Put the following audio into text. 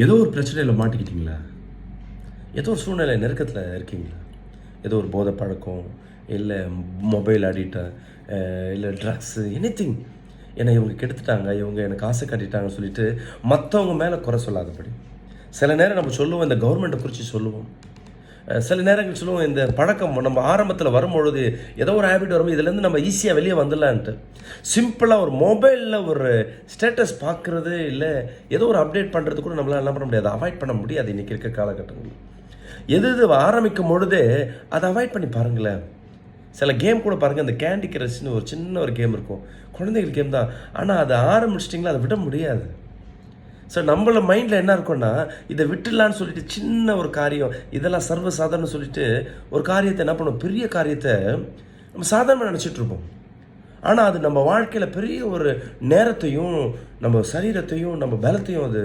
ஏதோ ஒரு பிரச்சனையில் மாட்டிக்கிட்டீங்களா? ஏதோ ஒரு சூழ்நிலை நெருக்கத்தில் இருக்கீங்களா? ஏதோ ஒரு போதை பழக்கம், இல்லை மொபைல் அடிக்ட்டு, இல்லை ட்ரக்ஸு, எனிதிங். என்னை இவங்க கெடுத்துட்டாங்க, இவங்க எனக்கு ஆசை காட்டிட்டாங்கன்னு சொல்லிட்டு மற்றவங்க மேலே குறை சொல்லாதபடி. சில நேரம் நம்ம சொல்லுவோம், இந்த கவர்மெண்ட்டை குறித்து சொல்லுவோம். சில நேரங்கள் சொல்லுவோம், இந்த பழக்கம் நம்ம ஆரம்பத்தில் வரும்பொழுது ஏதோ ஒரு ஹேபிட் வரும்போது இதுலேருந்து நம்ம ஈஸியாக வெளியே வந்துடலான்ட்டு சிம்பிளாக ஒரு மொபைலில் ஒரு ஸ்டேட்டஸ் பார்க்குறது, இல்லை ஏதோ ஒரு அப்டேட் பண்ணுறது கூட நம்மளால் என்ன பண்ண முடியாது, அவாய்ட் பண்ண முடியாது இன்றைக்கி இருக்க காலகட்டங்களில். எது ஆரம்பிக்கும் பொழுதே அதை அவாய்ட் பண்ணி பாருங்களேன். சில கேம் கூட பாருங்கள், இந்த கேண்டி கிரஷ்னு ஒரு சின்ன ஒரு கேம் இருக்கும், குழந்தைகள் கேம் தான். ஆனால் அதை ஆரம்பிச்சிட்டிங்களா அதை விட முடியாது. ஸோ நம்மள மைண்டில் என்ன இருக்குன்னா, இதை விட்டுடலான்னு சொல்லிட்டு சின்ன ஒரு காரியம், இதெல்லாம் சர்வசாதாரணம் சொல்லிட்டு ஒரு காரியத்தை என்ன பண்ணுவோம், பெரிய காரியத்தை நம்ம சாதாரணமாக நினச்சிட்டு இருப்போம். ஆனால் அது நம்ம வாழ்க்கையில் பெரிய ஒரு நேரத்தையும், நம்ம சரீரத்தையும், நம்ம பலத்தையும் அது